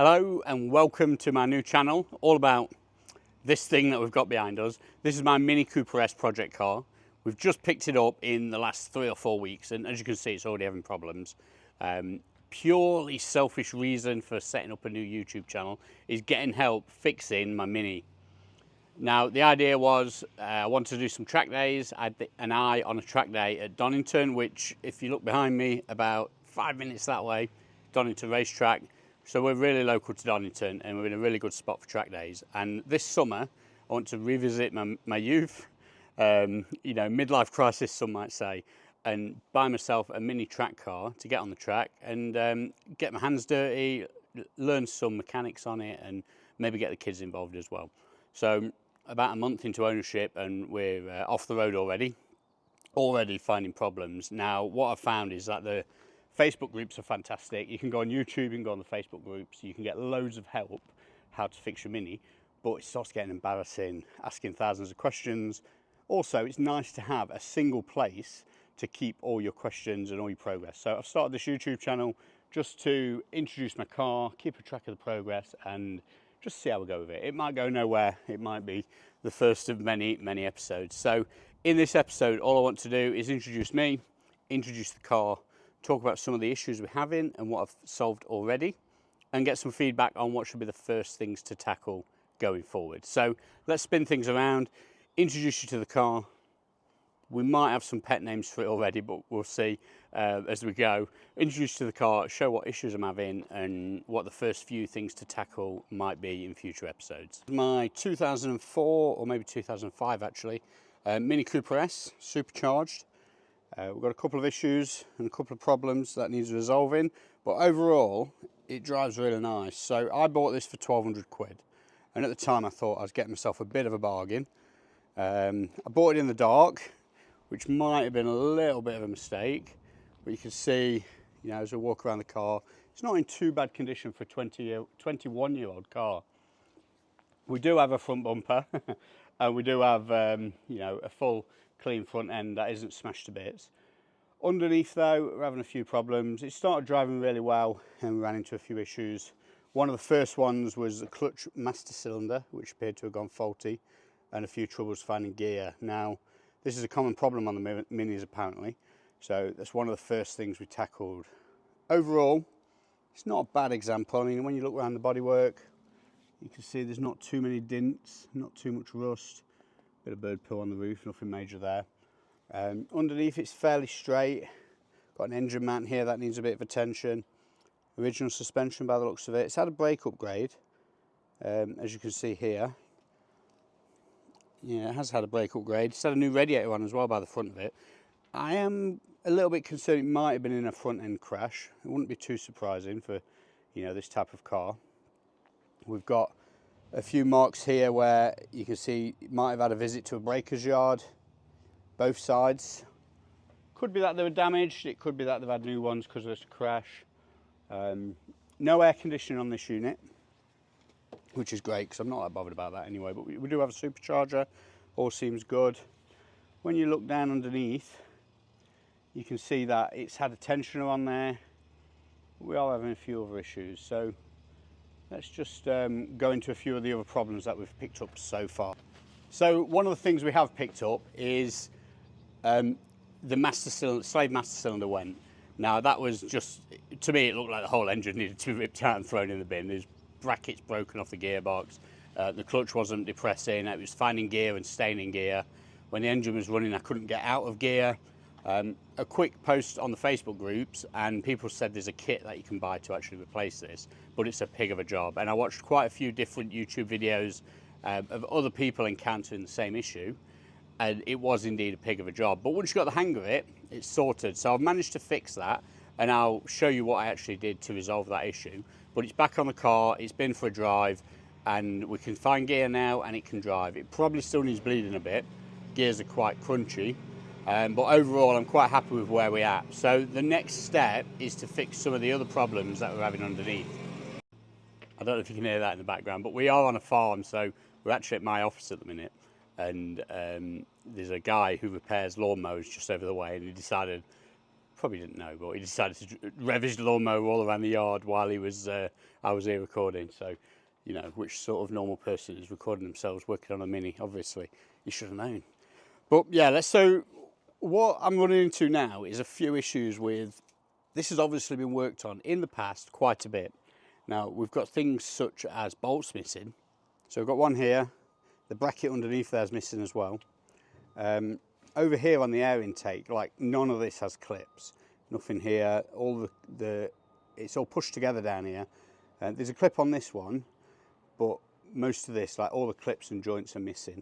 Hello and welcome to my new channel, all about this thing that we've got behind us. This is my Mini Cooper S project car. We've just picked it up in the last 3 or 4 weeks, and as you can see, it's already having problems. Purely selfish reason for setting up a new YouTube channel is getting help fixing my Mini. Now, the idea was I wanted to do some track days. I had an eye on a track day at Donington, which, if you look behind me, about 5 minutes that way, Donington racetrack. So we're really local to Donington and we're in a really good spot for track days. And this summer, I want to revisit my youth, you know, midlife crisis, some might say, and buy myself a mini track car to get on the track and get my hands dirty, learn some mechanics on it, and maybe get the kids involved as well. So about a month into ownership and we're off the road already finding problems. Now, what I've found is that the Facebook groups are fantastic. You can go on YouTube, you can go on the Facebook groups, you can get loads of help how to fix your Mini, but it starts getting embarrassing, asking thousands of questions. Also, it's nice to have a single place to keep all your questions and all your progress. So I've started this YouTube channel just to introduce my car, keep a track of the progress, and just see how we go with it. It might go nowhere, it might be the first of many, many episodes. So in this episode, all I want to do is introduce me, introduce the car, talk about some of the issues we're having and what I've solved already, and get some feedback on what should be the first things to tackle going forward. So let's spin things around, introduce you to the car. We might have some pet names for it already, but we'll see as we go. Introduce you to the car, show what issues I'm having and what the first few things to tackle might be in future episodes. My 2004, or maybe 2005 actually, Mini Cooper S, supercharged. We've got a couple of issues and a couple of problems that needs resolving, but overall it drives really nice. So I bought this for 1,200 quid, and at the time I thought I was getting myself a bit of a bargain. I bought it in the dark, which might have been a little bit of a mistake, but you can see, you know, as I walk around the car, it's not in too bad condition for a 21-year-old car. We do have a front bumper and we do have you know, a full clean front end that isn't smashed to bits. Underneath though, we're having a few problems. It started driving really well and we ran into a few issues. One of the first ones was the clutch master cylinder, which appeared to have gone faulty, and a few troubles finding gear. Now, this is a common problem on the Minis apparently, so that's one of the first things we tackled. Overall, it's not a bad example. I mean, when you look around the bodywork, you can see there's not too many dints, not too much rust. Bit of bird poo on the roof, nothing major there. Underneath it's fairly straight. Got an engine mount here that needs a bit of attention. Original suspension by the looks of it. It's had a brake upgrade, as you can see here. Yeah, it has had a brake upgrade. It's had a new radiator on as well by the front of it. I am a little bit concerned it might have been in a front end crash. It wouldn't be too surprising for, you know, this type of car. We've got a few marks here where you can see it might have had a visit to a breaker's yard, both sides. Could be that they were damaged, it could be that they've had new ones because of this crash. No air conditioning on this unit, which is great because I'm not that bothered about that anyway, but we do have a supercharger, all seems good. When you look down underneath, you can see that it's had a tensioner on there. We are having a few other issues, so let's just go into a few of the other problems that we've picked up so far. So one of the things we have picked up is the slave master cylinder went. Now that was just, to me it looked like the whole engine needed to be ripped out and thrown in the bin. There's brackets broken off the gearbox, the clutch wasn't depressing, it was finding gear and staying in gear. When the engine was running I couldn't get out of gear. A quick post on the Facebook groups and people said there's a kit that you can buy to actually replace this, but it's a pig of a job. And I watched quite a few different YouTube videos of other people encountering the same issue, and it was indeed a pig of a job. But once you got the hang of it, it's sorted. So I've managed to fix that and I'll show you what I actually did to resolve that issue. But it's back on the car, it's been for a drive, and we can find gear now and it can drive. It probably still needs bleeding a bit, gears are quite crunchy. But overall I'm quite happy with where we're at. So the next step is to fix some of the other problems that we're having underneath. I don't know if you can hear that in the background, but we are on a farm, so we're actually at my office at the minute, and there's a guy who repairs lawnmowers just over the way, and he decided probably didn't know, but he decided to rev his lawnmower all around the yard while I was here recording. So, you know, which sort of normal person is recording themselves working on a Mini? Obviously, you should have known. But yeah, so what I'm running into now is a few issues with, this has obviously been worked on in the past quite a bit. Now, we've got things such as bolts missing. So we've got one here, the bracket underneath there is missing as well. Over here on the air intake, like none of this has clips. Nothing here, it's all pushed together down here. There's a clip on this one, but most of this, like all the clips and joints are missing.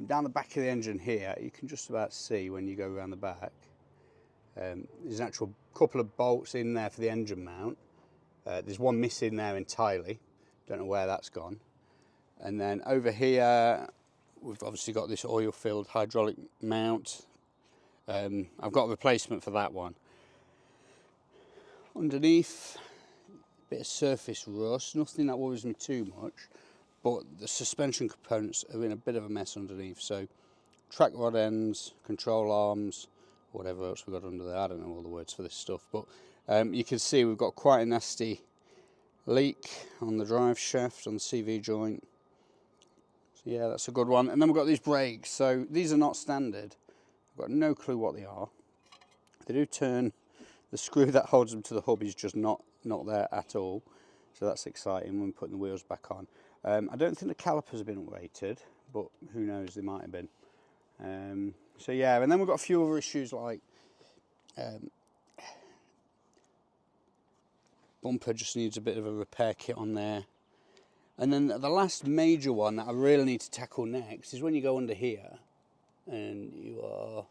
Down the back of the engine here, you can just about see when you go around the back. There's an actual couple of bolts in there for the engine mount. There's one missing there entirely. Don't know where that's gone. And then over here, we've obviously got this oil-filled hydraulic mount. I've got a replacement for that one. Underneath, a bit of surface rust, nothing that worries me too much. But the suspension components are in a bit of a mess underneath. So track rod ends, control arms, whatever else we've got under there. I don't know all the words for this stuff. But you can see we've got quite a nasty leak on the drive shaft, on the CV joint. So yeah, that's a good one. And then we've got these brakes. So these are not standard. I've got no clue what they are. They do turn. The screw that holds them to the hub is just not there at all. So that's exciting when putting the wheels back on. I don't think the calipers have been weighted, but who knows, they might have been. So yeah, and then we've got a few other issues like bumper just needs a bit of a repair kit on there. And then the last major one that I really need to tackle next is when you go under here and you are,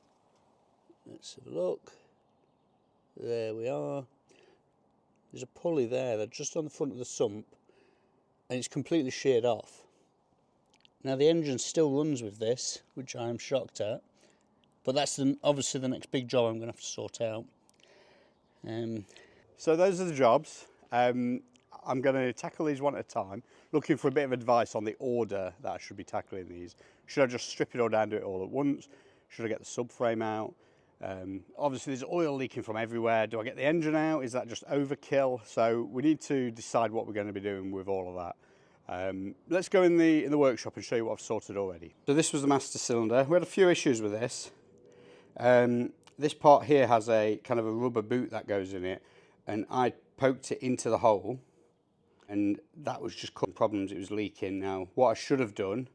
let's have a look, there we are. There's a pulley there that's just on the front of the sump and it's completely sheared off. Now the engine still runs with this, which I'm shocked at, but that's obviously the next big job I'm going to have to sort out. So those are the jobs. I'm going to tackle these one at a time, looking for a bit of advice on the order that I should be tackling these. Should I just strip it all down, do it all at once? Should I get the subframe out? Obviously there's oil leaking from everywhere. Do I get the engine out? Is that just overkill? So we need to decide what we're going to be doing with all of that. Let's go in the workshop and show you what I've sorted already. So this was the master cylinder. We had a few issues with this. This part here has a kind of a rubber boot that goes in it, and I poked it into the hole and that was just causing problems. It was leaking. Now what I should have done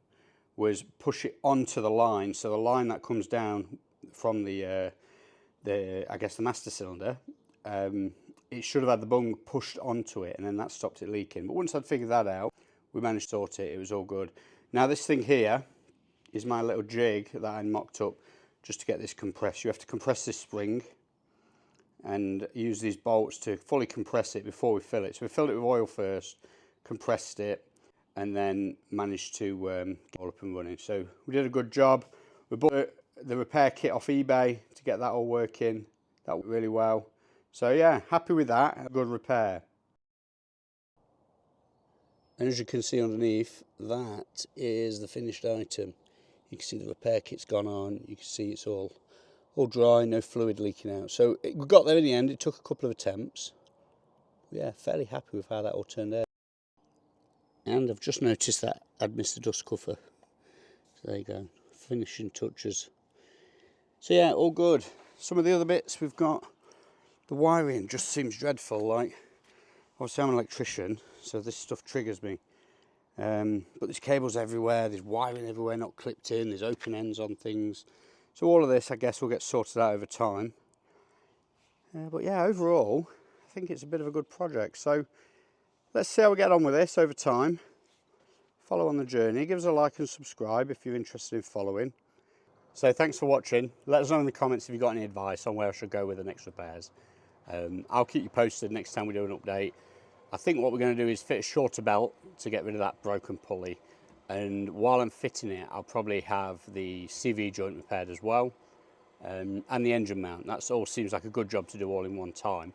was push it onto the line, so the line that comes down from the I guess the master cylinder, it should have had the bung pushed onto it, and then that stopped it leaking. But once I'd figured that out, we managed to sort it. It was all good. Now this thing here is my little jig that I mocked up just to get this compressed. You have to compress this spring and use these bolts to fully compress it before we fill it. So we filled it with oil first, compressed it, and then managed to get it all up and running. So we did a good job. We bought the repair kit off eBay to get that all working. That went really well. So yeah, happy with that. A good repair. And as you can see underneath, that is the finished item. You can see the repair kit's gone on. You can see it's all dry, no fluid leaking out. So we got there in the end. It took a couple of attempts. Yeah, fairly happy with how that all turned out. And I've just noticed that I'd missed the dust cover. So there you go, finishing touches. So yeah, all good. Some of the other bits we've got, the wiring just seems dreadful. Like, obviously I'm an electrician, so this stuff triggers me. But there's cables everywhere, there's wiring everywhere not clipped in, there's open ends on things. So all of this, I guess, will get sorted out over time. But yeah, overall, I think it's a bit of a good project. So let's see how we get on with this over time. Follow on the journey. Give us a like and subscribe if you're interested in following. So thanks for watching. Let us know in the comments if you've got any advice on where I should go with the next repairs. I'll keep you posted next time we do an update. I think what we're going to do is fit a shorter belt to get rid of that broken pulley. And while I'm fitting it, I'll probably have the CV joint repaired as well, and the engine mount. That all seems like a good job to do all in one time.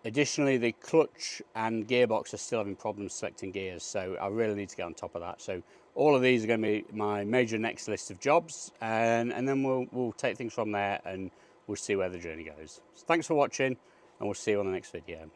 Additionally, the clutch and gearbox are still having problems selecting gears, so I really need to get on top of that. So all of these are going to be my major next list of jobs, and then we'll take things from there and we'll see where the journey goes. So thanks for watching, and we'll see you on the next video.